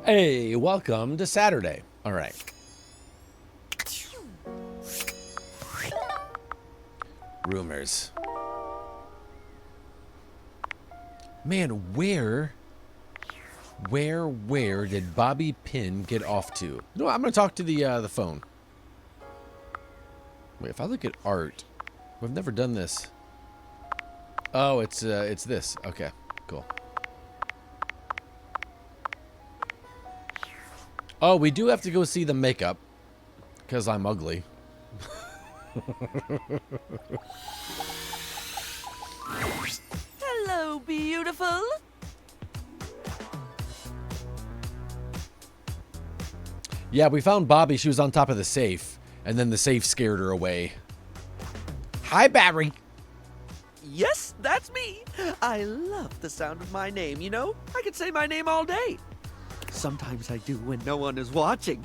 Hey, welcome to Saturday. All right. Rumors. Man, where did Bobby Pin get off to? You know what? I'm going to talk to the phone. Wait, if I look at art, we've never done this. Oh, it's this. Okay, cool. Oh, we do have to go see the makeup because I'm ugly. Hello, beautiful. Yeah, we found Bobby. She was on top of the safe, and then the safe scared her away. Hi, Barry. Yes, that's me. I love the sound of my name, you know? I could say my name all day. Sometimes I do when no one is watching.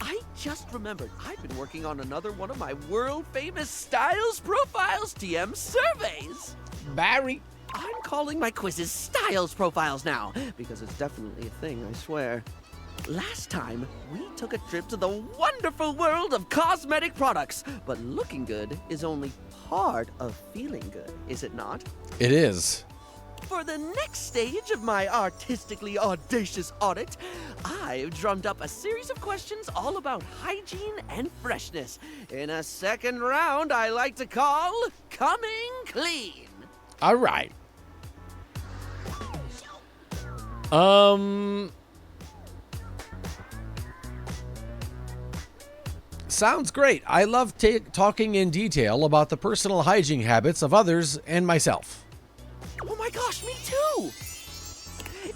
I just remembered I've been working on another one of my world-famous Styles Profiles TM surveys. Barry. I'm calling my quizzes Styles Profiles now, because it's definitely a thing, I swear. Last time, we took a trip to the wonderful world of cosmetic products, but looking good is only part of feeling good, is it not? It is. For the next stage of my artistically audacious audit, I've drummed up a series of questions all about hygiene and freshness. In a second round I like to call Coming Clean. All right. Sounds great. I love talking in detail about the personal hygiene habits of others and myself. Oh my gosh, me too!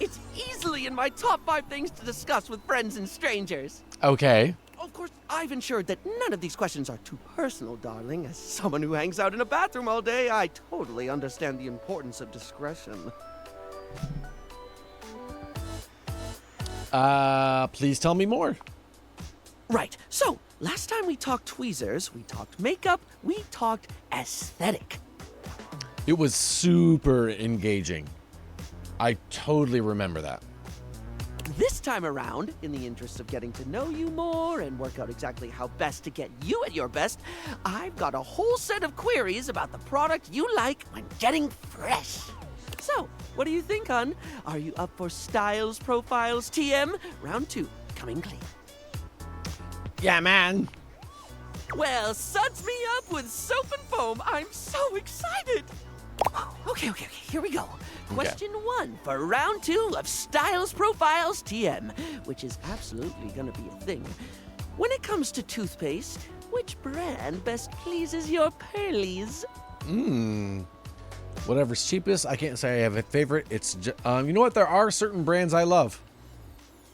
It's easily in my top 5 things to discuss with friends and strangers. Okay. Of course, I've ensured that none of these questions are too personal, darling. As someone who hangs out in a bathroom all day, I totally understand the importance of discretion. Please tell me more. Right, so last time we talked tweezers, we talked makeup, we talked aesthetic. It was super engaging. I totally remember that. This time around, in the interest of getting to know you more and work out exactly how best to get you at your best, I've got a whole set of queries about the product you like when getting fresh. So, what do you think, hon? Are you up for Styles Profiles TM? Round 2, coming clean. Yeah, man. Well, suds me up with soap and foam. I'm so excited. Okay, here we go. Question 1 for round 2 of Styles Profiles TM, which is absolutely gonna be a thing. When it comes to toothpaste, which brand best pleases your pearlies? Whatever's cheapest. I can't say I have a favorite. It's you know what? There are certain brands I love.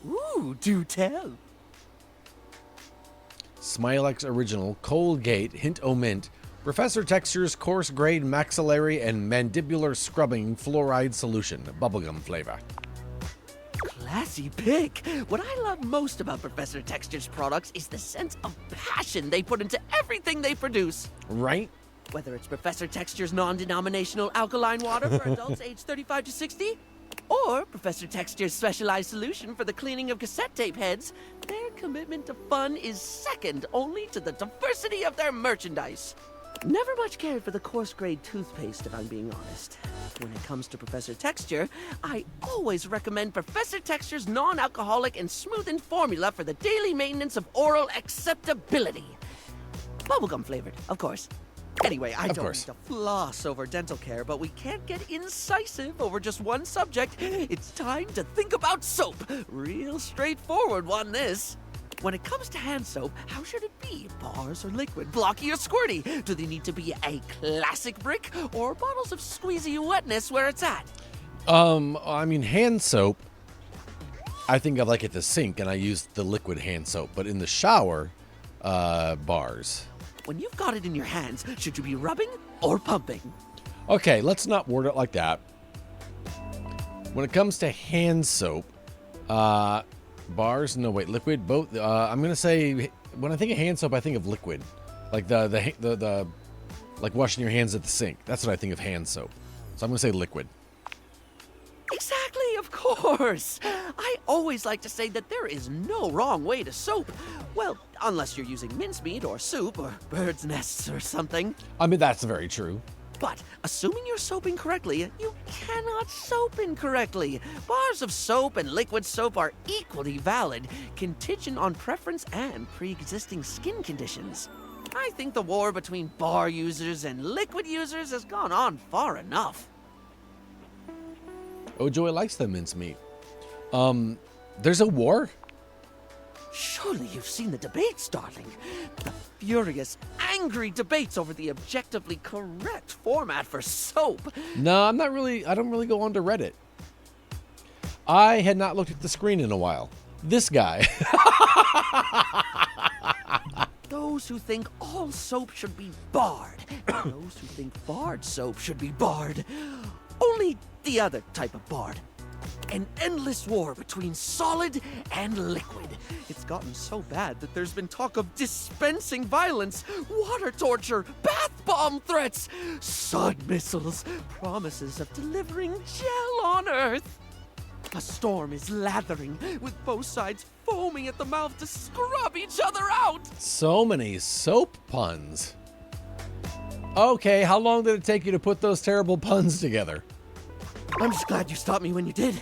Ooh, do tell. Smilex Original, Colgate, Hint O Mint, Professor Texture's Coarse Grade Maxillary and Mandibular Scrubbing Fluoride Solution, bubblegum flavor. Classy pick. What I love most about Professor Texture's products is the sense of passion they put into everything they produce. Right? Whether it's Professor Texture's non-denominational alkaline water for adults aged 35 to 60, or Professor Texture's specialized solution for the cleaning of cassette tape heads, their commitment to fun is second only to the diversity of their merchandise. Never much cared for the coarse-grade toothpaste, if I'm being honest. When it comes to Professor Texture, I always recommend Professor Texture's non-alcoholic and smoothened formula for the daily maintenance of oral acceptability. Bubblegum flavored, of course. Anyway, I don't need to floss over dental care, but we can't get incisive over just one subject. It's time to think about soap. Real straightforward one, this. When it comes to hand soap, how should it be? Bars or liquid, blocky or squirty? Do they need to be a classic brick or bottles of squeezy wetness where it's at? I mean, hand soap, I think I like at the sink, and I use the liquid hand soap. But in the shower, bars. When you've got it in your hands, should you be rubbing or pumping? Okay, let's not word it like that. When it comes to hand soap, bars, no wait, liquid, both. I'm gonna say when I think of hand soap, I think of liquid, like the like washing your hands at the sink. That's what I think of hand soap. So I'm gonna say liquid. Exactly, of course. I always like to say that there is no wrong way to soap. Well, unless you're using mincemeat or soup or bird's nests or something. I mean, that's very true. But assuming you're soaping correctly, you cannot soap incorrectly. Bars of soap and liquid soap are equally valid, contingent on preference and pre-existing skin conditions. I think the war between bar users and liquid users has gone on far enough. Oh, Joy likes the mincemeat. There's a war? Surely you've seen the debates, darling. The furious, angry debates over the objectively correct format for soap. No, I don't really go onto Reddit. I had not looked at the screen in a while. This guy. Those who think all soap should be barred, and those who think barred soap should be barred. Only the other type of barred. An endless war between solid and liquid. It's gotten so bad that there's been talk of dispensing violence, water torture, bath bomb threats, sun missiles, promises of delivering gel on Earth. A storm is lathering, with both sides foaming at the mouth to scrub each other out. So many soap puns. Okay, how long did it take you to put those terrible puns together? I'm just glad you stopped me when you did.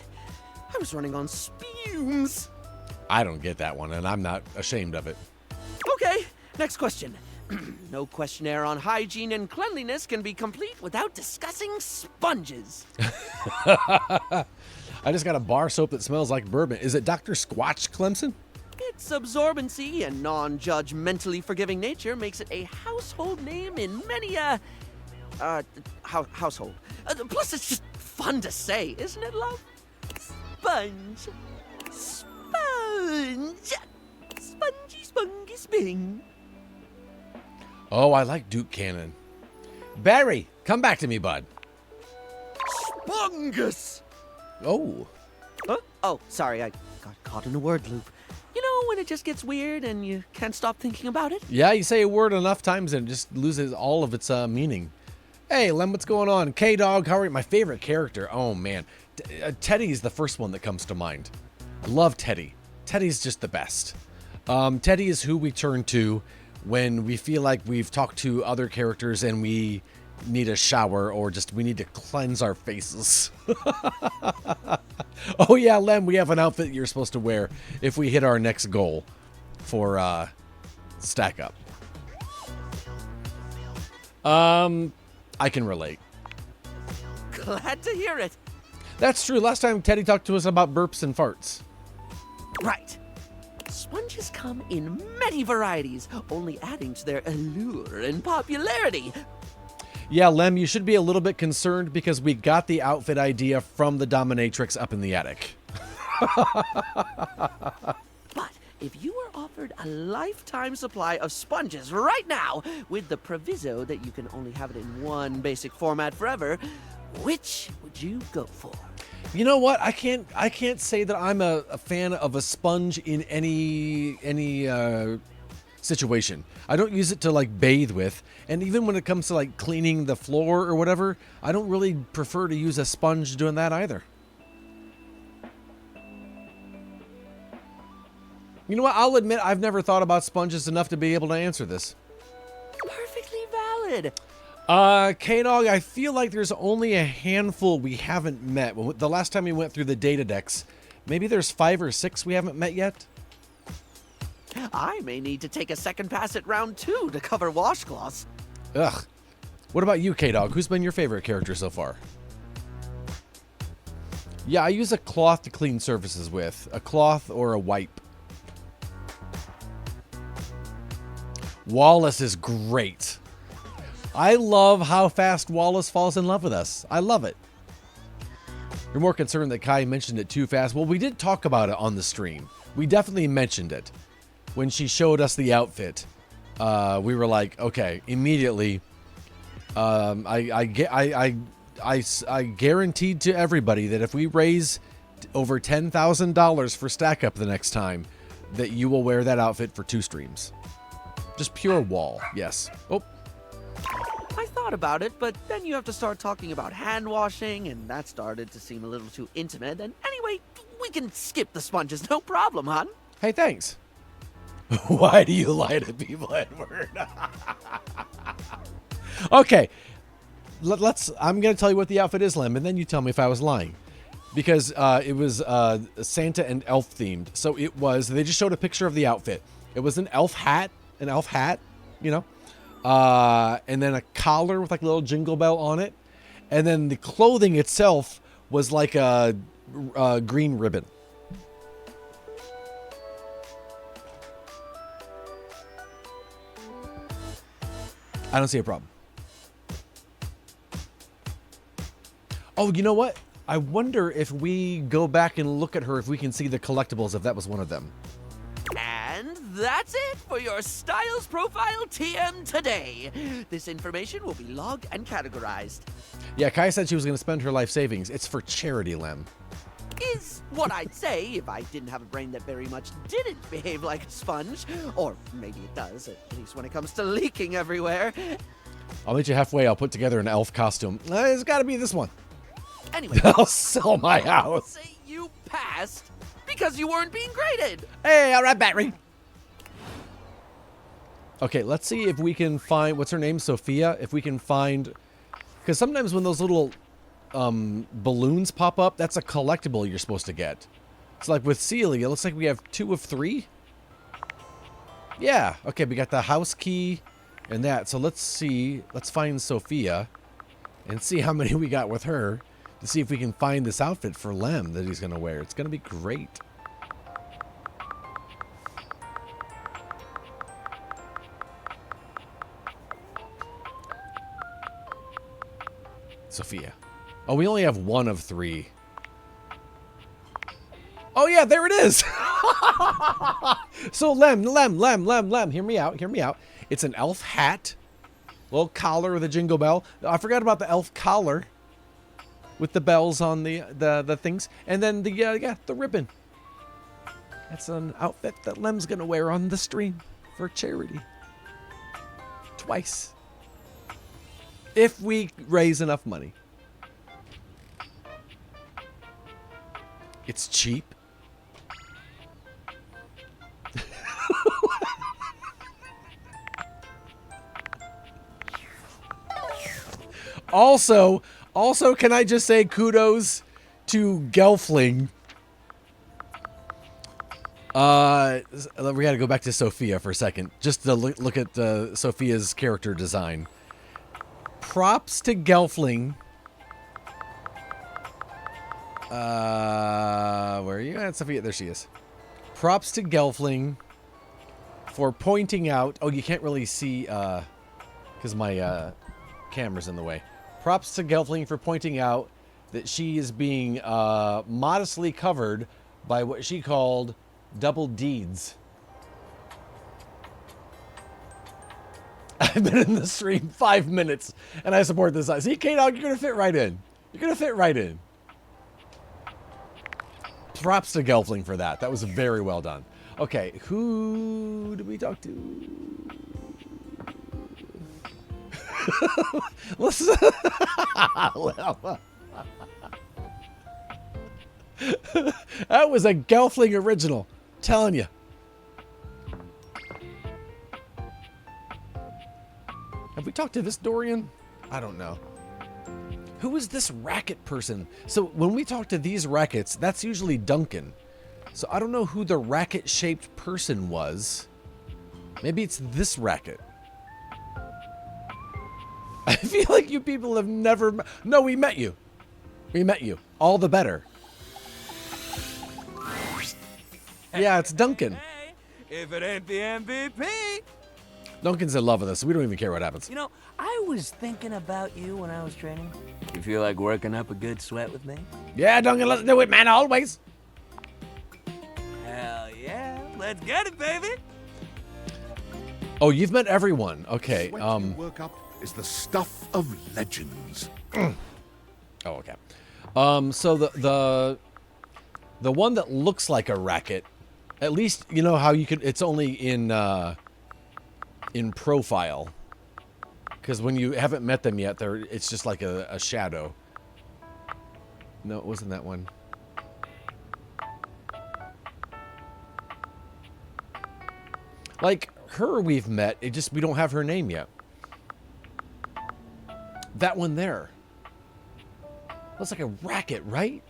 I was running on spumes. I don't get that one, and I'm not ashamed of it. Okay, next question. No questionnaire on hygiene and cleanliness can be complete without discussing sponges. I just got a bar soap that smells like bourbon. Is it Dr. Squatch, Clemson? Its absorbency and non-judgmentally forgiving nature makes it a household name in many household. Plus, it's just fun to say, isn't it, love? Sponge. Sponge. Spongy, spongy, sping. Oh, I like Duke Cannon. Barry, come back to me, bud. Spongus. Oh. Huh? Oh, sorry, I got caught in a word loop. You know when it just gets weird and you can't stop thinking about it? Yeah, you say a word enough times and it just loses all of its meaning. Hey, Lem, what's going on? K-Dog, how are you? My favorite character. Oh, man. Teddy's the first one that comes to mind. I love Teddy. Teddy's just the best. Teddy is who we turn to when we feel like we've talked to other characters and we need a shower or just we need to cleanse our faces. Oh, yeah, Lem, we have an outfit you're supposed to wear if we hit our next goal for stack up. I can relate. Glad to hear it. That's true. Last time Teddy talked to us about burps and farts. Right. Sponges come in many varieties, only adding to their allure and popularity. Yeah, Lem, you should be a little bit concerned because we got the outfit idea from the dominatrix up in the attic. But if you were offered a lifetime supply of sponges right now, with the proviso that you can only have it in one basic format forever, which would you go for? You know what? I can't say that I'm a fan of a sponge in any situation. I don't use it to like bathe with, and even when it comes to like cleaning the floor or whatever, I don't really prefer to use a sponge doing that either. You know what? I'll admit I've never thought about sponges enough to be able to answer this. Perfectly valid. K-Dog, I feel like there's only a handful we haven't met. The last time we went through the data decks, maybe there's 5 or 6 we haven't met yet. I may need to take a second pass at round 2 to cover washcloths. Ugh. What about you, K-Dog? Who's been your favorite character so far? Yeah, I use a cloth to clean surfaces with. A cloth or a wipe. Wallace is great. I love how fast Wallace falls in love with us. I love it. You're more concerned that Kai mentioned it too fast. Well, we did talk about it on the stream. We definitely mentioned it. When she showed us the outfit, we were like, okay, immediately. I guaranteed to everybody that if we raise over $10,000 for Stack Up the next time, that you will wear that outfit for 2 streams. Just pure wall, yes. Oh. I thought about it, but then you have to start talking about hand washing, and that started to seem a little too intimate. And anyway, We can skip the sponges, no problem, hon. Hey, thanks. Why do you lie to people, Edward? Okay, I'm gonna tell you what the outfit is, Lem, and then you tell me if I was lying, because it was Santa and elf themed. So it was. They just showed a picture of the outfit. It was an elf hat, you know, and then a collar with like a little jingle bell on it, and then the clothing itself was like a green ribbon. I don't see a problem. Oh, you know what? I wonder if we go back and look at her, if we can see the collectibles, if that was one of them. And that's it for your Styles Profile TM today. This information will be logged and categorized. Yeah, Kai said she was going to spend her life savings. It's for charity, Lem. Is what I'd say if I didn't have a brain that very much didn't behave like a sponge. Or maybe it does, at least when it comes to leaking everywhere. I'll meet you halfway. I'll put together an elf costume. It's got to be this one. Anyway, I'll sell my I'll house. say you passed because you weren't being graded. Hey, all right, battery. Okay, let's see if we can find, what's her name, Sophia? If we can find, because sometimes when those little balloons pop up, that's a collectible you're supposed to get. It's like with Celia, it looks like we have 2 of 3. Yeah, okay, we got the house key and that. So let's see, let's find Sophia and see how many we got with her to see if we can find this outfit for Lem that he's going to wear. It's going to be great. Sophia. Oh, we only have 1 of 3. Oh yeah, there it is. So Lem, hear me out. It's an elf hat, little collar with a jingle bell. I forgot about the elf collar with the bells on the things, and then the ribbon. That's an outfit that Lem's gonna wear on the stream for charity. Twice. If we raise enough money. It's cheap. Also, can I just say kudos to Gelfling? We got to go back to Sophia for a second, just to look at Sophia's character design. Props to Gelfling. Where are you at, Sophia? There she is. Props to Gelfling for pointing out. Oh, you can't really see because my camera's in the way. Props to Gelfling for pointing out that she is being modestly covered by what she called double deeds. I've been in the stream 5 minutes, and I support this. See, K-Dog, you're going to fit right in. You're going to fit right in. Props to Gelfling for that. That was very well done. Okay, who do we talk to? Listen. That was a Gelfling original. Telling you. Have we talked to this Dorian? I don't know. Who is this racket person? So when we talk to these rackets, that's usually Duncan. So I don't know who the racket-shaped person was. Maybe it's this racket. I feel like you people have never... No, we met you. We met you. All the better. Yeah, it's Duncan. Hey, if it ain't the MVP. Duncan's in love with us, so we don't even care what happens. You know, I was thinking about you when I was training. You feel like working up a good sweat with me? Yeah, Duncan, let's do it, man, always. Hell yeah, let's get it, baby. Oh, you've met everyone. Okay, Sweat you work up is the stuff of legends. Oh, okay. So the one that looks like a racket, at least you know how you could. It's only in profile, because when you haven't met them yet, it's just like a shadow. No, it wasn't that one. Like, her we've met, we don't have her name yet. That one there. Looks like a racket, right?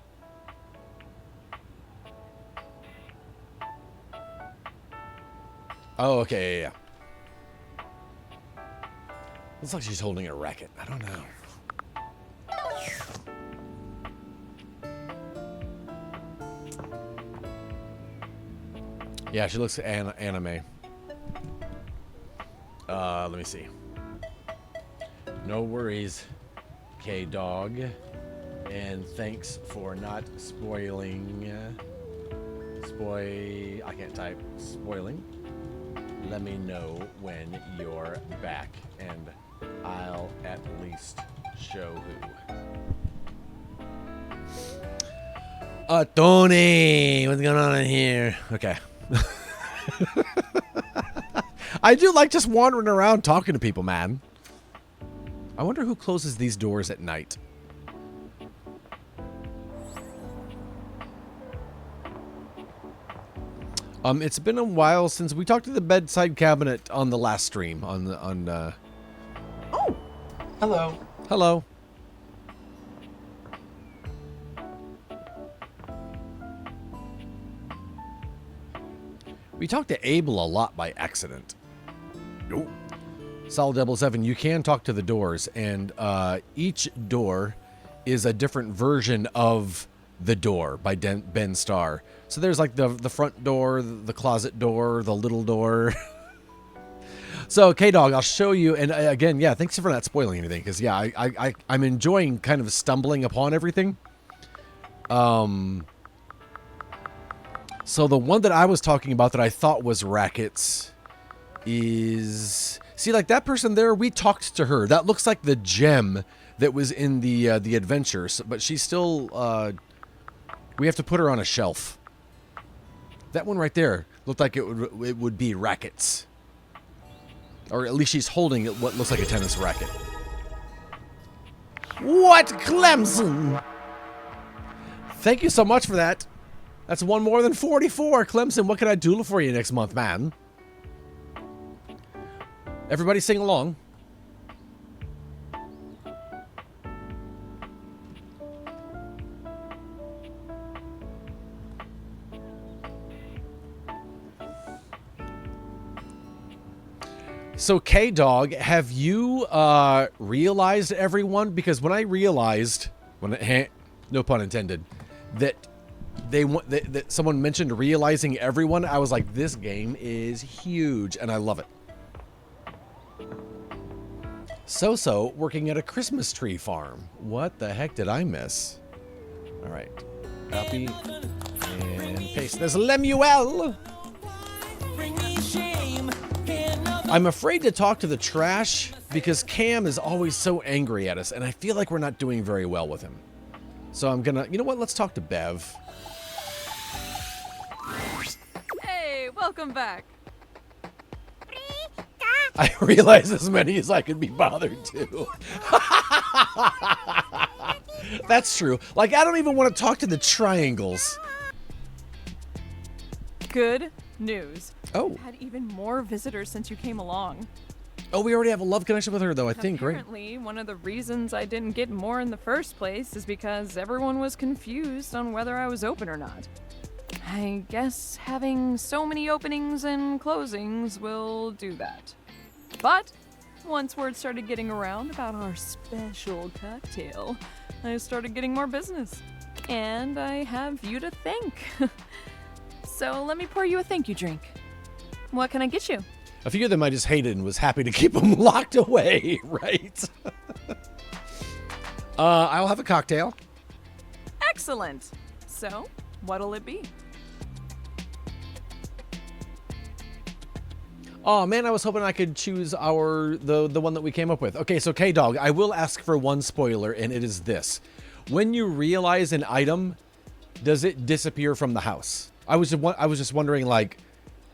Oh, okay, yeah. Looks like she's holding a racket. I don't know. Yeah, she looks anime. Let me see. No worries, K-Dog. And thanks for not spoiling... I can't type. Spoiling. Let me know when you're back, and I'll at least show who. Tony! What's going on in here? Okay. I do like just wandering around talking to people, man. I wonder who closes these doors at night. It's been a while since we talked to the bedside cabinet on the last stream. Oh, Hello. hello. We talked to Abel a lot by accident. Nope. Sol007, you can talk to the doors, and each door is a different version of the door by Ben Starr. So there's like the front door, the closet door, the little door. So, K-Dog, I'll show you. And again, yeah, thanks for not spoiling anything, because yeah, I'm enjoying kind of stumbling upon everything. So the one that I was talking about that I thought was rackets is... See, like that person there, we talked to her. That looks like the gem that was in the adventures, but she's still... we have to put her on a shelf. That one right there looked like it would be rackets. Or at least she's holding what looks like a tennis racket. What, Clemson? Thank you so much for that. That's one more than 44. Clemson, what can I do for you next month, man? Everybody sing along. So, K-Dog, have you realized, everyone? Because when I realized, no pun intended, that that someone mentioned realizing everyone, I was like, this game is huge, and I love it. So working at a Christmas tree farm. What the heck did I miss? All right, copy and paste. There's Lemuel. I'm afraid to talk to the trash because Cam is always so angry at us, and I feel like we're not doing very well with him. So I'm gonna, you know what? Let's talk to Bev. Hey, welcome back. I realize as many as I could be bothered to. That's true. Like, I don't even want to talk to the triangles. Good news. Oh. We've had even more visitors since you came along. Oh, we already have a love connection with her, though, I think, right? Apparently, one of the reasons I didn't get more in the first place is because everyone was confused on whether I was open or not. I guess having so many openings and closings will do that. But once word started getting around about our special cocktail, I started getting more business. And I have you to thank. So let me pour you a thank you drink. What can I get you? A few of them I just hated and was happy to keep them locked away, right? I'll have a cocktail. Excellent. So, what'll it be? Oh man, I was hoping I could choose the one that we came up with. Okay, so K-Dog, I will ask for one spoiler, and it is this. When you realize an item, does it disappear from the house? I was just wondering, like,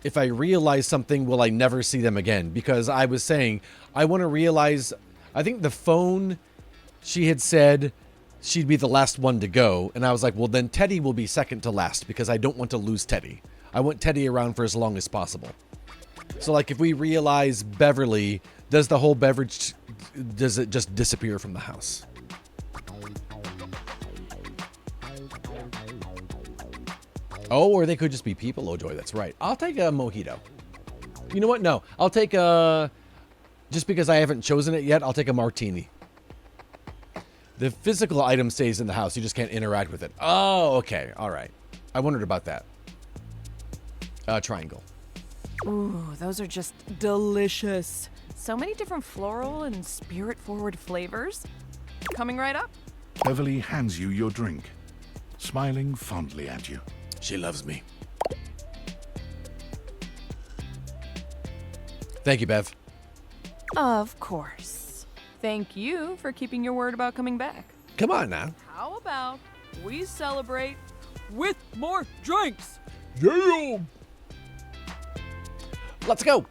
if I realize something, will I never see them again? Because I was saying, I want to realize, I think the phone, she had said she'd be the last one to go. And I was like, well, then Teddy will be second to last because I don't want to lose Teddy. I want Teddy around for as long as possible. So, like, if we realize Beverly, does the whole beverage, does it just disappear from the house? Oh, or they could just be people. Oh, joy, that's right. I'll take a mojito. You know what? No, I'll take a... Just because I haven't chosen it yet, I'll take a martini. The physical item stays in the house. You just can't interact with it. Oh, okay. All right. I wondered about that. Triangle. Ooh, those are just delicious. So many different floral and spirit-forward flavors. Coming right up. Beverly hands you your drink, smiling fondly at you. She loves me. Thank you, Bev. Of course. Thank you for keeping your word about coming back. Come on now. How about we celebrate with more drinks? Yeah. Let's go.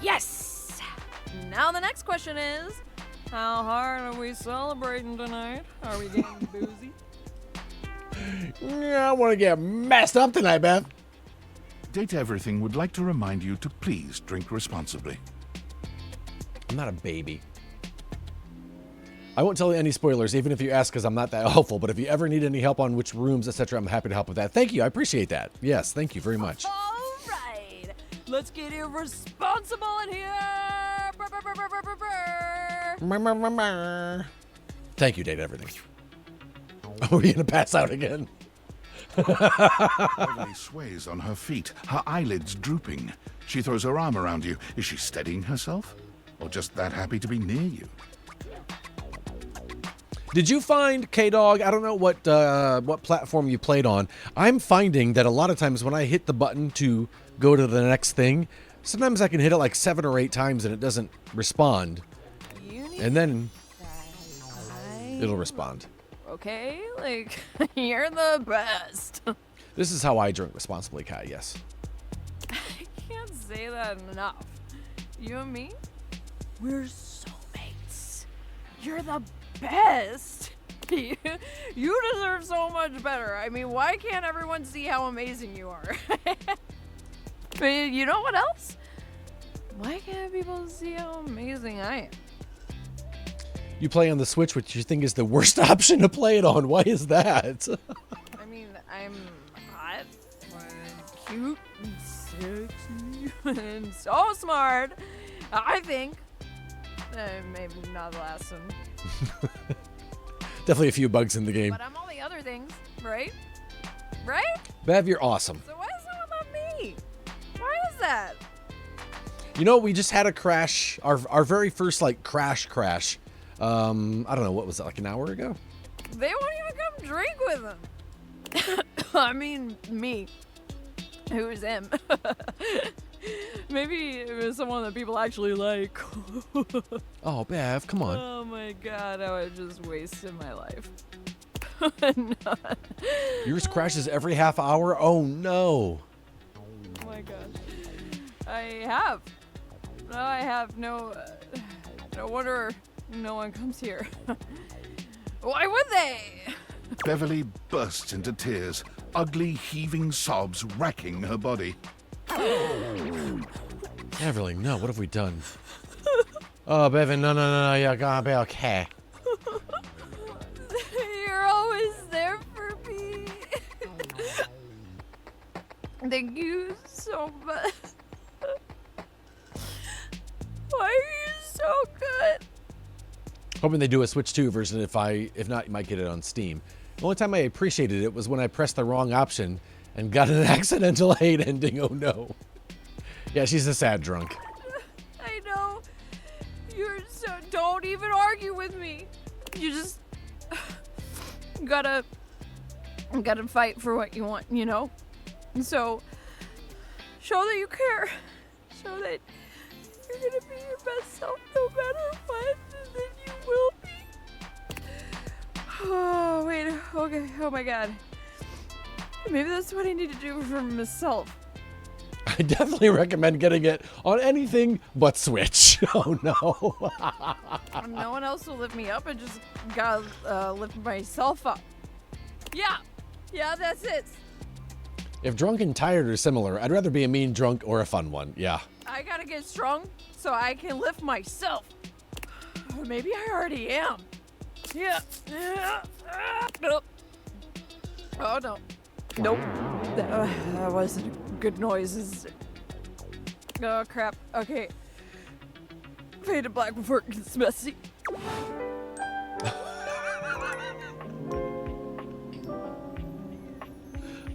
Yes! Now the next question is, how hard are we celebrating tonight? Are we getting boozy? Yeah, I want to get messed up tonight, Bev. Date Everything would like to remind you to please drink responsibly. I'm not a baby. I won't tell you any spoilers, even if you ask, because I'm not that helpful. But if you ever need any help on which rooms, etc., I'm happy to help with that. Thank you. I appreciate that. Yes, thank you very much. All right. Let's get irresponsible in here. Thank you, Date Everything. Are we going to pass out again? Beverly sways on her feet, her eyelids drooping. She throws her arm around you. Is she steadying herself? Or just that happy to be near you? Did you find, K-Dog, I don't know what platform you played on. I'm finding that a lot of times when I hit the button to go to the next thing, sometimes I can hit it like 7 or 8 times and it doesn't respond. And then it'll respond. Okay, like, you're the best. This is how I drink responsibly, Kai, yes. I can't say that enough. You and me, we're soulmates. You're the best. You deserve so much better. I mean, why can't everyone see how amazing you are? But you know what else? Why can't people see how amazing I am? You play on the Switch, which you think is the worst option to play it on. Why is that? I mean, I'm hot, and cute, and sexy, and so smart. I think. Maybe not the last one. Definitely a few bugs in the game. But I'm all the other things, right? Right? Bev, you're awesome. So why does someone love me? Why is that? You know, we just had a crash, our very first, like, crash. I don't know, what was it, like an hour ago? They won't even come drink with them. I mean, me. Who is him? Maybe it was someone that people actually like. Oh, Bev, come on. Oh my god, I was just wasting my life. No. Yours crashes every half hour? Oh, no. Oh my gosh. I have. No, I have no... no wonder no one comes here. Why would they? Beverly bursts into tears, ugly heaving sobs racking her body. Beverly, no, what have we done? Oh, Bevan, no, you're gonna be okay. You're always there for me. Thank you so much. Why are you so good? Hoping they do a Switch 2 version. If not, you might get it on Steam. The only time I appreciated it was when I pressed the wrong option and got an accidental hate ending. Oh no. Yeah, she's a sad drunk. I know. You're so... Don't even argue with me. You just... gotta fight for what you want, you know? And so, show that you care. Show that you're gonna be your best self no matter what, and then you will be. Oh, wait. Okay. Oh my god. Maybe that's what I need to do for myself. I definitely recommend getting it on anything but Switch. Oh no. No one else will lift me up. I just gotta lift myself up. Yeah, that's it. If drunk and tired are similar, I'd rather be a mean drunk or a fun one. Yeah. I gotta get strong so I can lift myself. Or maybe I already am. Yeah. Nope. Oh no. Nope. That wasn't good noises. Oh crap. Okay. Fade to black before it gets messy.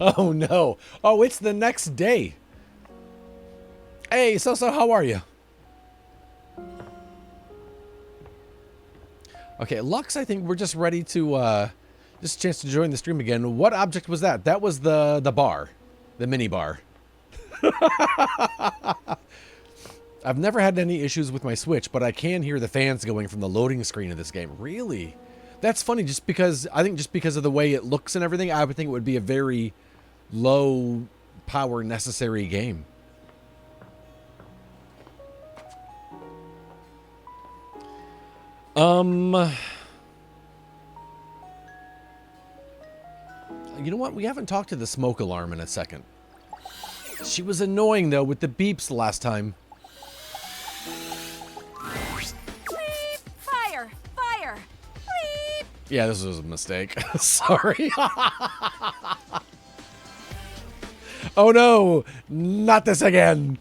Oh no. Oh, it's the next day. Hey, so how are you? Okay, Lux, I think we're just ready to just a chance to join the stream again. What object was that? That was the bar. The mini bar. I've never had any issues with my Switch, but I can hear the fans going from the loading screen of this game. Really? That's funny, just because of the way it looks and everything, I would think it would be a very low power necessary game. You know what? We haven't talked to the smoke alarm in a second. She was annoying though with the beeps last time. Bleep! Fire! Fire! Bleep! Yeah, this was a mistake. Sorry. Oh no, not this again.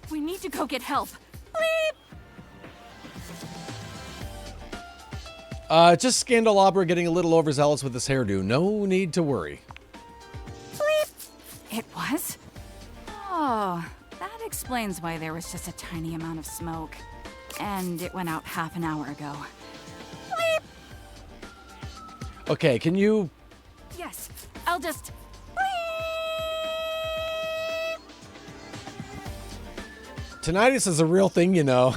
We need to go get help. Bleep! Just Scandalabra getting a little overzealous with his hairdo. No need to worry. Bleep! It was? Oh, that explains why there was just a tiny amount of smoke. And it went out half an hour ago. Bleep! Okay, can you... Yes, I'll just... Tinnitus is a real thing, you know.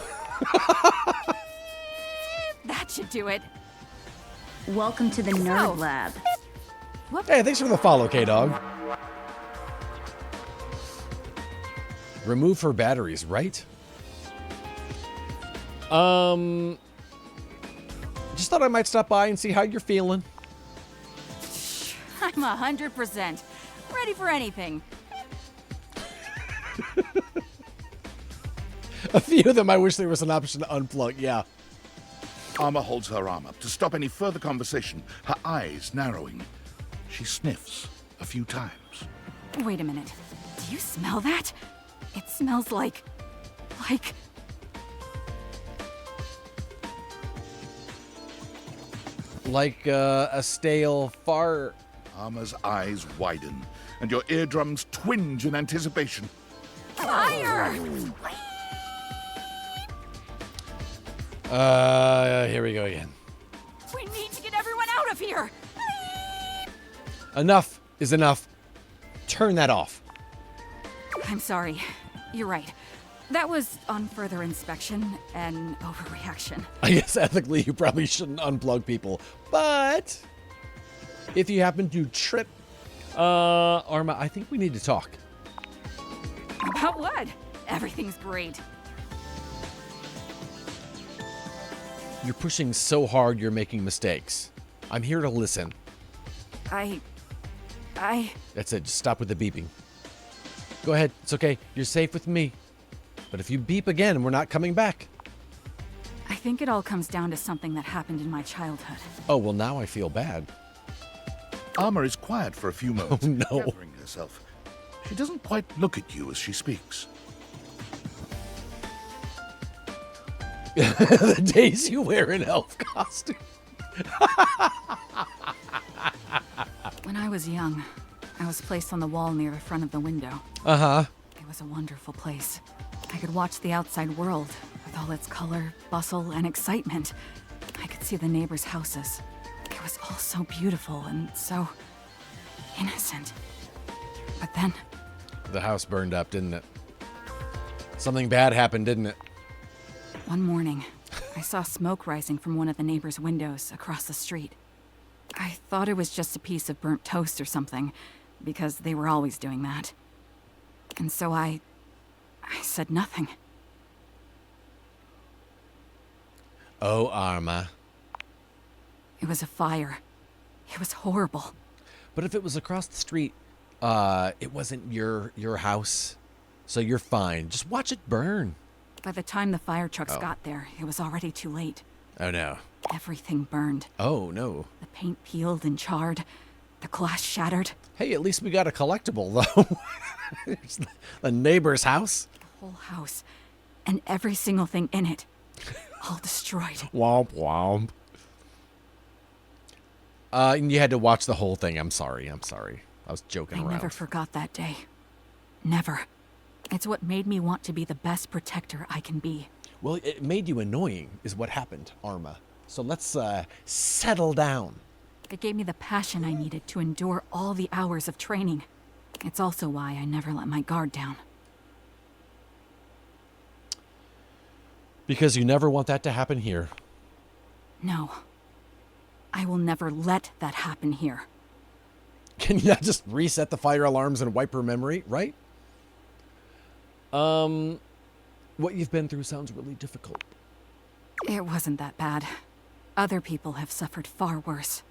That should do it. Welcome to the Nerd Lab. Hey, thanks for the follow, K-Dog. Remove her batteries, right? Just thought I might stop by and see how you're feeling. I'm 100% ready for anything. A few of them I wish there was an option to unplug, yeah. Armor holds her arm up to stop any further conversation, her eyes narrowing. She sniffs a few times. Wait a minute. Do you smell that? It smells like... Like a stale fart. Armor's eyes widen, and your eardrums twinge in anticipation. Fire! Here we go again. We need to get everyone out of here! Enough is enough. Turn that off. I'm sorry. You're right. That was on further inspection and overreaction. I guess ethically you probably shouldn't unplug people, but if you happen to trip, Arma, I think we need to talk. About what? Everything's great. You're pushing so hard you're making mistakes. I'm here to listen. I... That's it, just stop with the beeping. Go ahead, it's okay, you're safe with me. But if you beep again, we're not coming back. I think it all comes down to something that happened in my childhood. Oh, well now I feel bad. Armor is quiet for a few moments, Oh, no. gathering herself. She doesn't quite look at you as she speaks. The days you wear an elf costume. When I was young, I was placed on the wall near the front of the window. Uh-huh. It was a wonderful place. I could watch the outside world with all its color, bustle, and excitement. I could see the neighbors' houses. It was all so beautiful and so innocent. But then, The house burned up, didn't it? Something bad happened, didn't it? one morning, I saw smoke rising from one of the neighbors' windows across the street. I thought it was just a piece of burnt toast or something, because they were always doing that. And so I said nothing. Oh, Arma. It was a fire. It was horrible. But if it was across the street, It wasn't your house, so you're fine. Just watch it burn. By the time the fire trucks Oh. got there, it was already too late. Oh no. Everything burned. Oh no. The paint peeled and charred. The glass shattered. Hey, at least we got a collectible though. It's the neighbor's house. The whole house. And every single thing in it. All destroyed. Womp womp. And you had to watch the whole thing. I'm sorry. I was joking I around. never forgot that day. Never. It's what made me want to be the best protector I can be. Well, it made you annoying, is what happened, Arma. So let's settle down. It gave me the passion I needed to endure all the hours of training. It's also why I never let my guard down. Because you never want that to happen here. No. I will never let that happen here. Can you not just reset the fire alarms and wipe her memory, right? What you've been through sounds really difficult. It wasn't that bad. Other people have suffered far worse.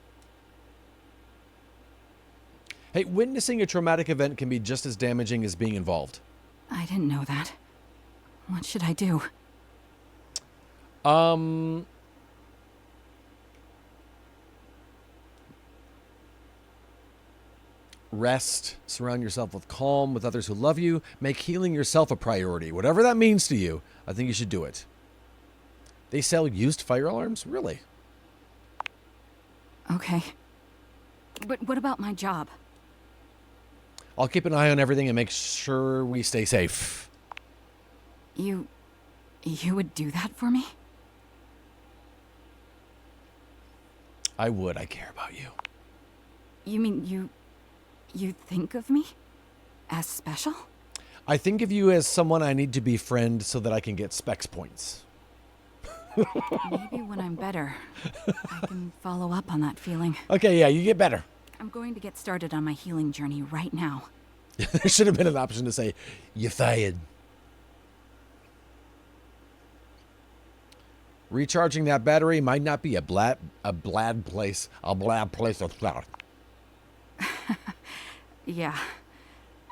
Hey, witnessing a traumatic event can be just as damaging as being involved. I didn't know that. What should I do? Rest, surround yourself with calm, with others who love you, make healing yourself a priority. Whatever that means to you, I think you should do it. They sell used fire alarms? Really? Okay. But what about my job? I'll keep an eye on everything and make sure we stay safe. You would do that for me? I would. I care about you. You mean you think of me as special? I think of you as someone I need to befriend so that I can get specs points. Maybe when I'm better, I can follow up on that feeling. Okay, yeah, you get better. I'm going to get started on my healing journey right now. There should have been an option to say, you fired. Recharging that battery might not be a blad place to start. Yeah.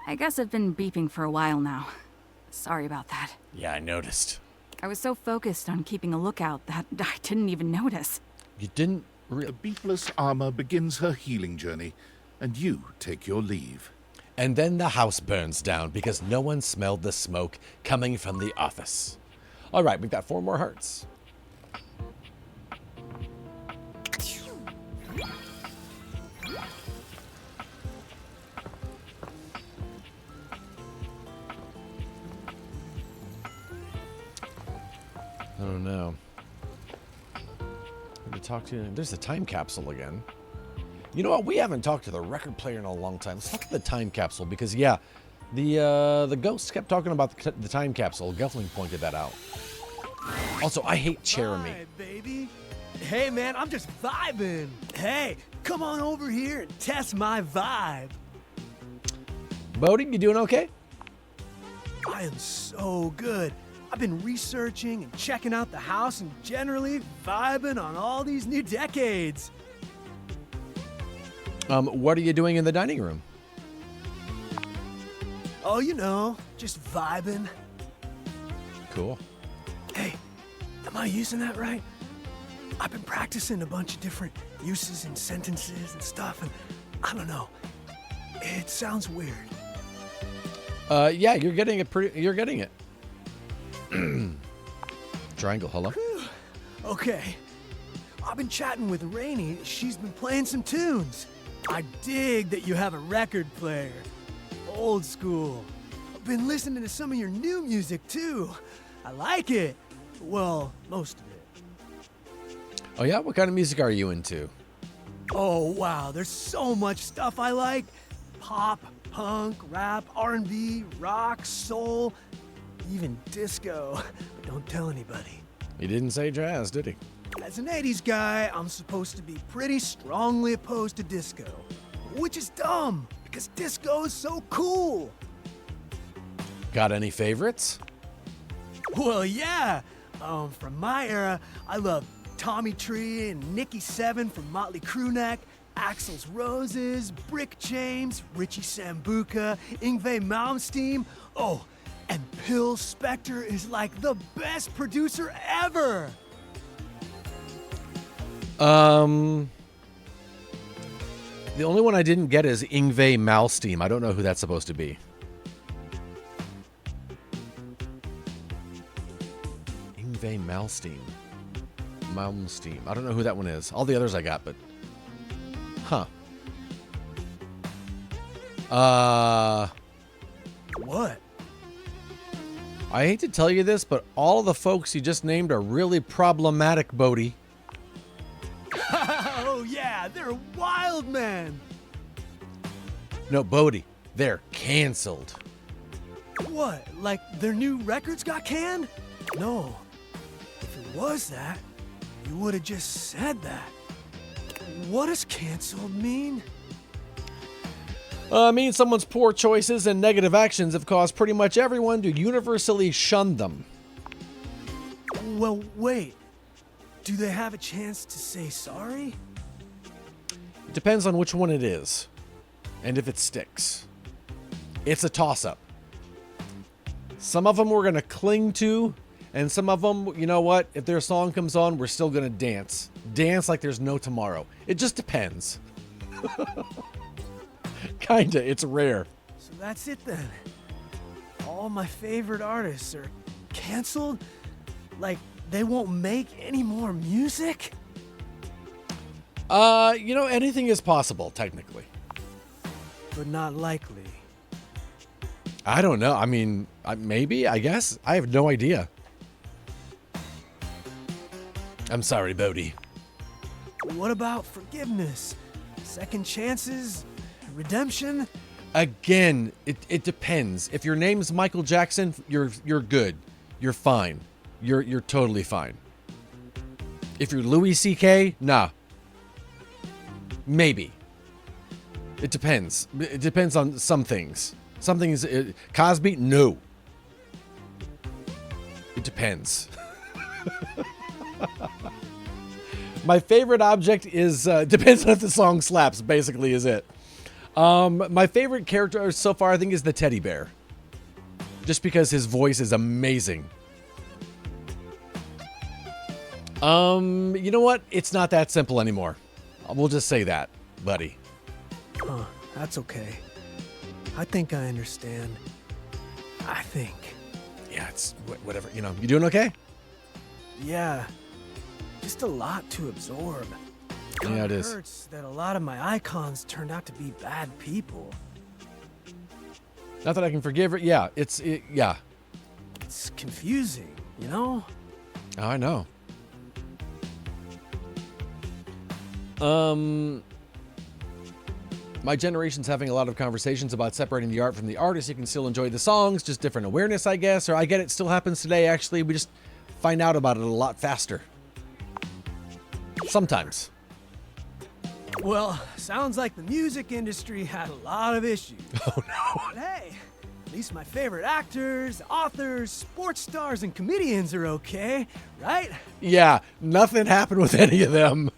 I guess I've been beeping for a while now. Sorry about that. Yeah, I noticed. I was so focused on keeping a lookout that I didn't even notice. You didn't The beepless Arma begins her healing journey, and you take your leave. And then the house burns down because no one smelled the smoke coming from the office. All right, we've got 4 more hearts. I don't know. To talk to you. There's the time capsule again. You know what? We haven't talked to the record player in a long time. Let's talk to the time capsule because yeah, the ghosts kept talking about the time capsule. Gelfling pointed that out. Also, I hate Jeremy. Hi, baby. Hey, man, I'm just vibing. Hey, come on over here and test my vibe. Bodie, you doing okay? I am so good. I've been researching and checking out the house and generally vibing on all these new decades. What are you doing in the dining room? Oh, you know, just vibing. Cool. Hey, am I using that right? I've been practicing a bunch of different uses and sentences and stuff, and I don't know. It sounds weird. Yeah, you're getting it you're getting it. Triangle, hello? Okay. I've been chatting with Rainey. She's been playing some tunes. I dig that you have a record player. Old school. I've been listening to some of your new music too. I like it. Well, most of it. Oh yeah? What kind of music are you into? Oh wow, there's so much stuff I like. Pop, punk, rap, R&B, rock, soul, even disco. But don't tell anybody. He didn't say jazz, did he? As an 80s guy, I'm supposed to be pretty strongly opposed to disco. Which is dumb, because disco is so cool. Got any favorites? Well, yeah. From my era, I love Tommy Tree and Nicky Seven from Motley Crue Neck, Axel's Roses, Brick James, Richie Sambuca, Yngwie Malmsteen. Oh, and Phil Spector is like the best producer ever. The only one I didn't get is Yngwie Malmsteen. I don't know who that's supposed to be. Yngwie Malmsteen. I don't know who that one is. All the others I got, but... Huh. What? I hate to tell you this, but all of the folks you just named are really problematic, Bodhi. Oh yeah, they're wild, man. No, Bodhi. They're canceled. What, like their new records got canned? No. If it was that, you would have just said that. What does canceled mean? Means someone's poor choices and negative actions have caused pretty much everyone to universally shun them. Well, wait. Do they have a chance to say sorry? It depends on which one it is, and if it sticks. It's a toss-up. Some of them we're going to cling to, and some of them, you know what? If their song comes on, we're still going to dance. Dance like there's no tomorrow. It just depends. Kinda. It's rare. So that's it then. All my favorite artists are canceled? Like, they won't make any more music? You know, anything is possible, technically. But not likely. I don't know. I mean, maybe, I guess. I have no idea. I'm sorry, Bodhi. What about forgiveness? Second chances? Redemption? Again, it depends. If your name's Michael Jackson, you're good. You're fine. You're totally fine. If you're Louis C.K., nah. Maybe. It depends. It depends on some things. Some things. Cosby, no. It depends. My favorite object is depends on if the song slaps. Basically, is it. My favorite character so far, I think, is the teddy bear. Just because his voice is amazing. You know what? It's not that simple anymore. We'll just say that, buddy. Huh, that's okay. I think I understand. I think. Yeah, it's whatever. You know, you doing okay? Yeah. Just a lot to absorb. Yeah, it is. Hurts that a lot of my icons turned out to be bad people. Not that I can forgive it. Yeah, yeah. It's confusing, you know? Oh, I know. My generation's having a lot of conversations about separating the art from the artist. You can still enjoy the songs, just different awareness, I guess. Or I get it still happens today, actually. We just find out about it a lot faster. Sometimes. Well, sounds like the music industry had a lot of issues. Oh, no. But hey, at least my favorite actors, authors, sports stars, and comedians are okay, right? Yeah, nothing happened with any of them.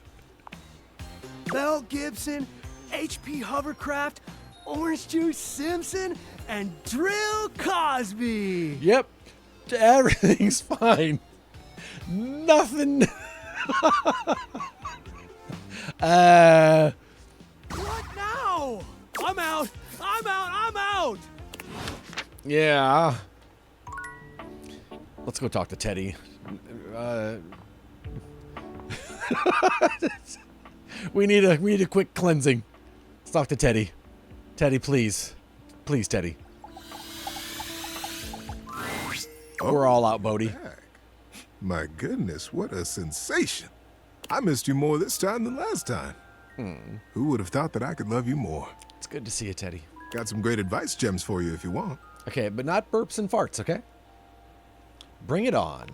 Mel Gibson, H.P. Hovercraft, Orange Juice Simpson, and Drill Cosby. Yep, everything's fine. Nothing. What now? I'm out. I'm out. I'm out. Yeah. Let's go talk to Teddy. We need a quick cleansing. Let's talk to Teddy. Teddy, please. Please, Teddy. We're all out, Bodhi. Back. My goodness, what a sensation. I missed you more this time than last time. Who would have thought that I could love you more? It's good to see you, Teddy. Got some great advice gems for you if you want. Okay, but not burps and farts, okay? Bring it on.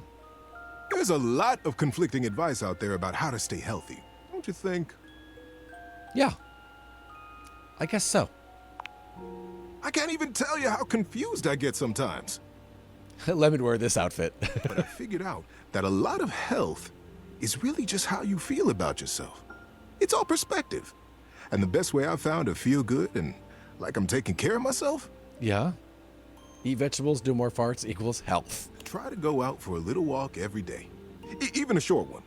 There's a lot of conflicting advice out there about how to stay healthy. Don't you think? Yeah. I guess so. I can't even tell you how confused I get sometimes. Let me wear this outfit. But I figured out that a lot of health is really just how you feel about yourself. It's all perspective. And the best way I found to feel good and like I'm taking care of myself? Yeah. Eat vegetables, do more farts equals health. Try to go out for a little walk every day. Even a short one.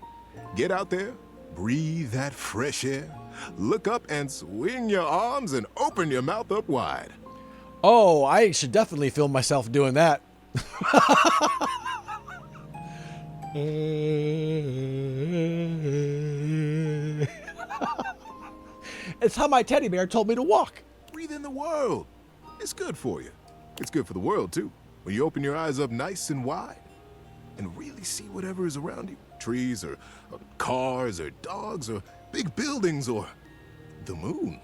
Get out there, breathe that fresh air, look up and swing your arms and open your mouth up wide. Oh, I should definitely film myself doing that. It's how my teddy bear told me to walk. Breathe in the world. It's good for you. It's good for the world, too. When you open your eyes up nice and wide and really see whatever is around you. Trees or cars or dogs or big buildings or the moon.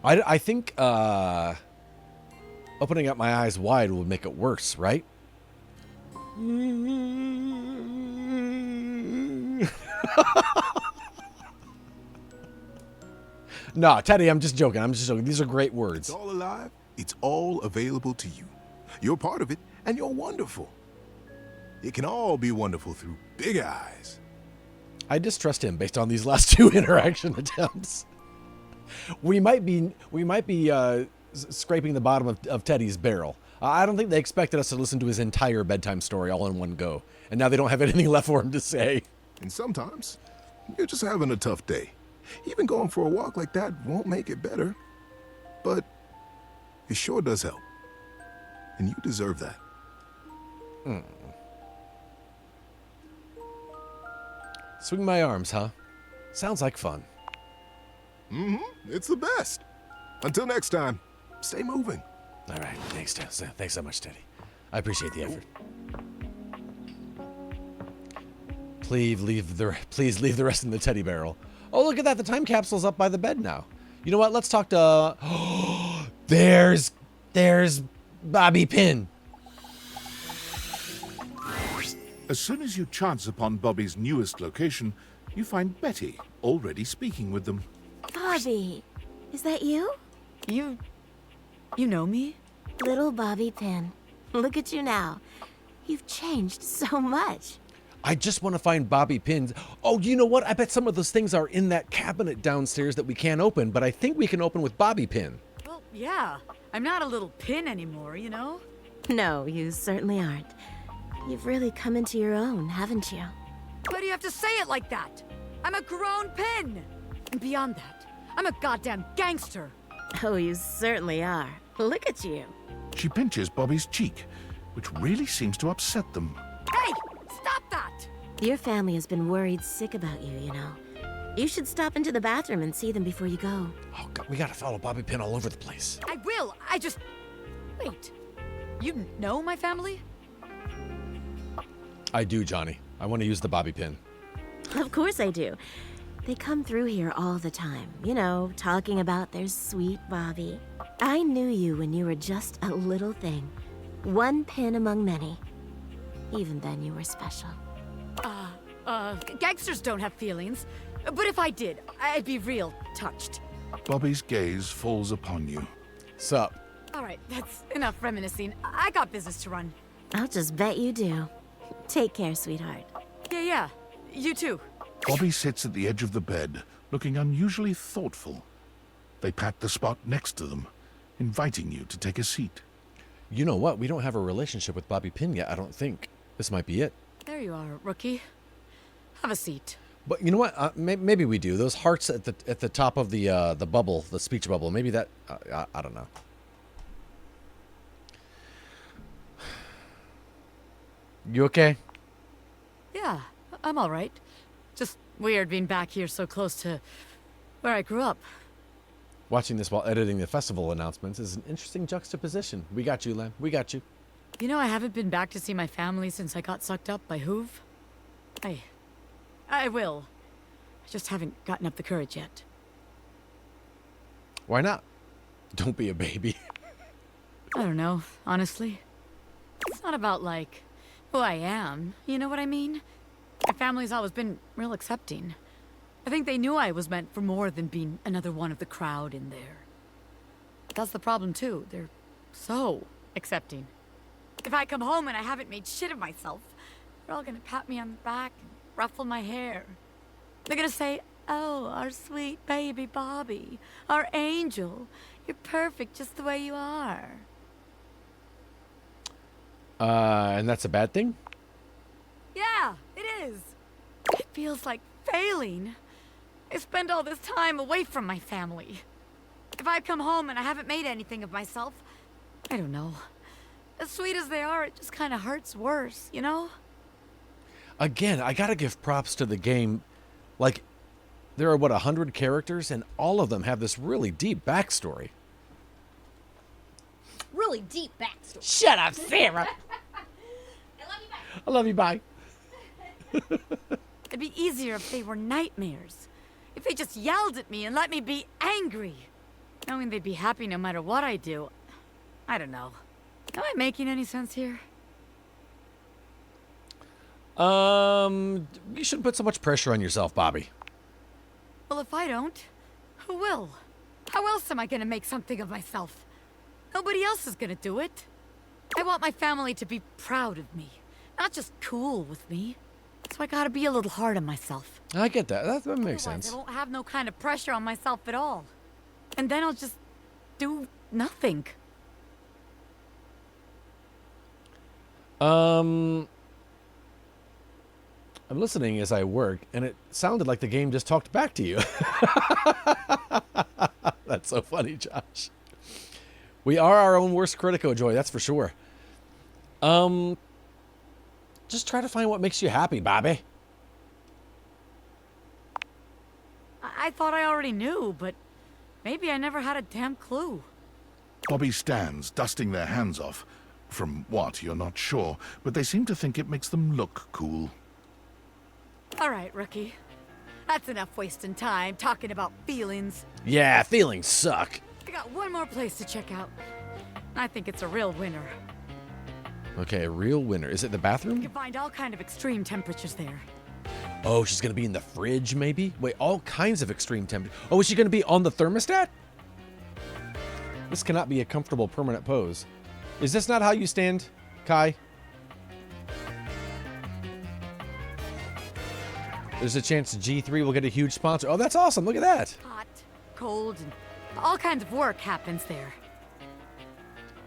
I think opening up my eyes wide would make it worse, right? Nah, Teddy, I'm just joking. I'm just joking. These are great words. It's all alive. It's all available to you. You're part of it, and you're wonderful. It can all be wonderful through big eyes. I distrust him based on these last two interaction attempts. We might be scraping the bottom of Teddy's barrel. I don't think they expected us to listen to his entire bedtime story all in one go, and now they don't have anything left for him to say. And sometimes, you're just having a tough day. Even going for a walk like that won't make it better. But it sure does help. And you deserve that. Swing my arms, huh? Sounds like fun. It's the best. Until next time, stay moving. All right, thanks so much, Teddy. I appreciate the effort. Please leave the rest in the teddy barrel. Oh, look at that! The time capsule's up by the bed now. You know what? Let's talk to. There's Bobby Pin. As soon as you chance upon Bobby's newest location, you find Betty already speaking with them. Bobby, is that you? You know me? Little Bobby Pin. Look at you now. You've changed so much. I just want to find Bobby Pins. Oh, you know what? I bet some of those things are in that cabinet downstairs that we can't open, but I think we can open with Bobby Pin. Well, yeah. I'm not a little pin anymore, you know? No, you certainly aren't. You've really come into your own, haven't you? Why do you have to say it like that? I'm a grown pin! And beyond that, I'm a goddamn gangster. Oh, you certainly are. Look at you. She pinches Bobby's cheek, which really seems to upset them. Hey! Stop that! Your family has been worried sick about you, you know. You should stop into the bathroom and see them before you go. Oh, God, we gotta follow Bobby Pin all over the place. I will. Wait. You know my family? I do, Johnny. I want to use the Bobby Pin. Of course I do. They come through here all the time, you know, talking about their sweet Bobby. I knew you when you were just a little thing. One pin among many. Even then, you were special. Gangsters don't have feelings. But if I did, I'd be real touched. Bobby's gaze falls upon you. Sup? All right, that's enough reminiscing. I got business to run. I'll just bet you do. Take care, sweetheart. Yeah. You too. Bobby sits at the edge of the bed, looking unusually thoughtful. They pat the spot next to them, inviting you to take a seat. You know what? We don't have a relationship with Bobby Pin yet, I don't think. This might be it. There you are, rookie. Have a seat. But you know what? Maybe we do. Those hearts at the top of the bubble, the speech bubble. Maybe that. I don't know. You okay? Yeah, I'm all right. Just weird being back here so close to where I grew up. Watching this while editing the festival announcements is an interesting juxtaposition. We got you, Lem. We got you. You know, I haven't been back to see my family since I got sucked up by Hoove. I will. I just haven't gotten up the courage yet. Why not? Don't be a baby. I don't know, honestly. It's not about, like, who I am, you know what I mean? My family's always been real accepting. I think they knew I was meant for more than being another one of the crowd in there. That's the problem, too. They're so accepting. If I come home and I haven't made shit of myself, they're all gonna pat me on the back and ruffle my hair. They're gonna say Oh, our sweet baby Bobby. Our angel. You're perfect just the way you are. And that's a bad thing? Yeah, it is. It feels like failing. I spend all this time away from my family. If I come home and I haven't made anything of myself, I don't know. As sweet as they are, it just kind of hurts worse, you know? Again, I gotta give props to the game. Like, there are, 100 characters, and all of them have this really deep backstory. Really deep backstory. Shut up, Sarah! I love you, bye. It'd be easier if they were nightmares. If they just yelled at me and let me be angry. Knowing they'd be happy no matter what I do. I don't know. Am I making any sense here? You shouldn't put so much pressure on yourself, Bobby. Well, if I don't, who will? How else am I gonna make something of myself? Nobody else is gonna do it. I want my family to be proud of me, not just cool with me. So I gotta be a little hard on myself. I get that. That makes Otherwise, sense. I won't have no kind of pressure on myself at all. And then I'll just do nothing. I'm listening as I work, and it sounded like the game just talked back to you. That's so funny, Josh. We are our own worst critico, Joy, that's for sure. Just try to find what makes you happy, Bobby. I thought I already knew, but maybe I never had a damn clue. Bobby stands, dusting their hands off. From what, you're not sure, but they seem to think it makes them look cool. All right, rookie. That's enough wasting time talking about feelings. Yeah, feelings suck. I got one more place to check out. I think it's a real winner. Okay, a real winner. Is it the You bathroom? can find all kind of extreme temperatures there. Oh, she's gonna be in the fridge, maybe? Wait, all kinds of extreme temperature. Oh, is she gonna be on the thermostat? This cannot be a comfortable permanent pose. Is this not how you stand, Kai? There's a chance G3 will get a huge sponsor. Oh, that's awesome. Look at that. Hot, cold, and all kinds of work happens there.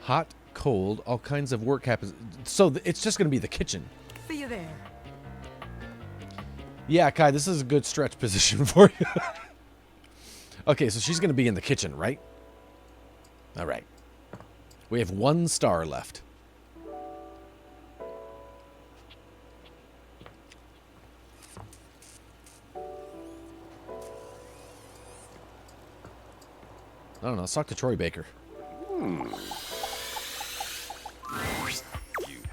Hot, cold, all kinds of work happens. So it's just going to be the kitchen. See you there. Yeah, Kai, this is a good stretch position for you. Okay, so she's going to be in the kitchen, right? All right. We have 1 star left. I don't know. Let's talk to Troy Baker. You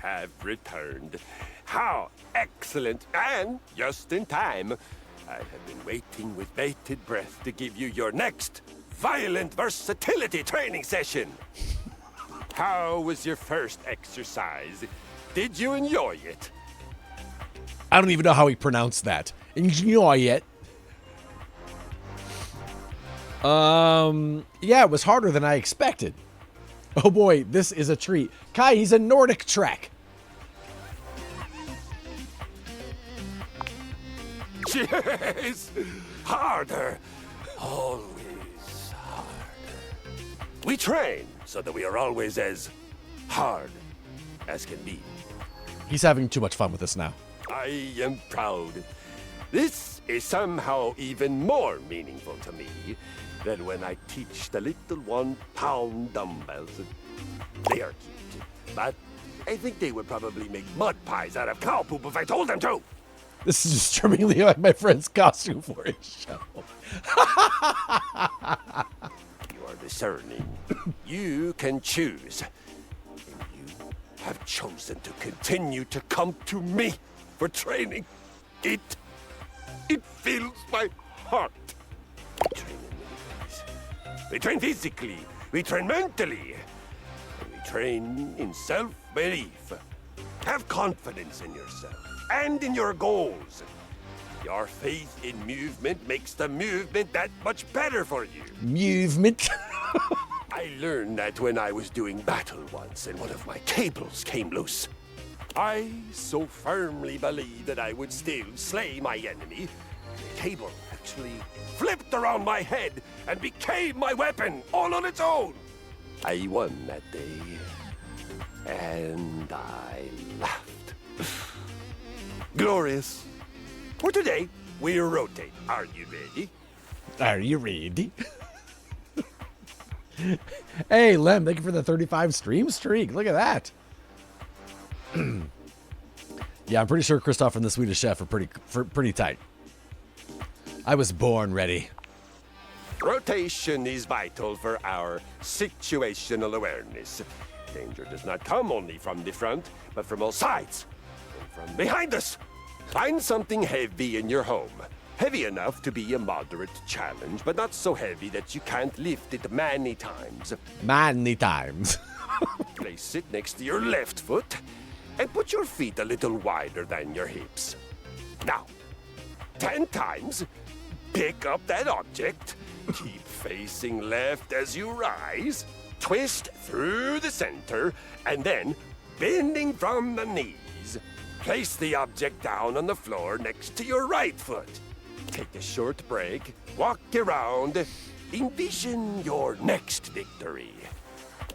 have returned. How excellent, and just in time. I have been waiting with bated breath to give you your next violent versatility training session. How was your first exercise? Did you enjoy it? I don't even know how he pronounced that. Enjoy it. Yeah, it was harder than I expected. Oh boy, this is a treat. Kai, he's a Nordic Trek. Yes! Harder! Always harder. We train so that we are always as hard as can be. He's having too much fun with this now. I am proud. This is somehow even more meaningful to me than when I teach the little 1-pound dumbbells. They are cute, but I think they would probably make mud pies out of cow poop if I told them to. This is disturbingly like my friend's costume for his show. You are discerning. You can choose. And you have chosen to continue to come to me for training. It fills my heart. We train in many ways. We train physically. We train mentally. And we train in self-belief. Have confidence in yourself and in your goals. Your faith in movement makes the movement that much better for you. Movement. I learned that when I was doing battle once and one of my cables came loose. I so firmly believed that I would still slay my enemy The table actually flipped around my head and became my weapon all on its own. I won that day, and I laughed. Glorious. For today, we rotate. Are you ready? Are you ready? Hey, Lem, thank you for the 35 stream streak. Look at that. Yeah, I'm pretty sure Christoph and the Swedish Chef are pretty tight. I was born ready. Rotation is vital for our situational awareness. Danger does not come only from the front, but from all sides and from behind us. Find something heavy in your home. Heavy enough to be a moderate challenge, but not so heavy that you can't lift it many times. Many times. Place it next to your left foot and put your feet a little wider than your hips. Now, 10 times, pick up that object. Keep facing left as you rise. Twist through the center, and then, bending from the knees, place the object down on the floor next to your right foot. Take a short break, walk around, envision your next victory.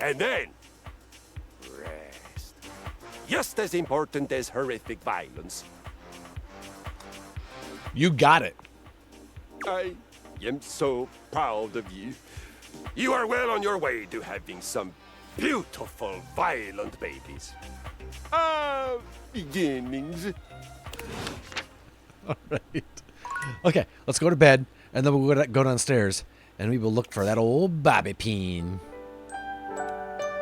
And then, rest. Just as important as horrific violence. You got it. I am so proud of you. You are well on your way to having some beautiful, violent babies. Beginnings. All right. Okay, let's go to bed, and then we'll go downstairs, and we will look for that old bobby peen.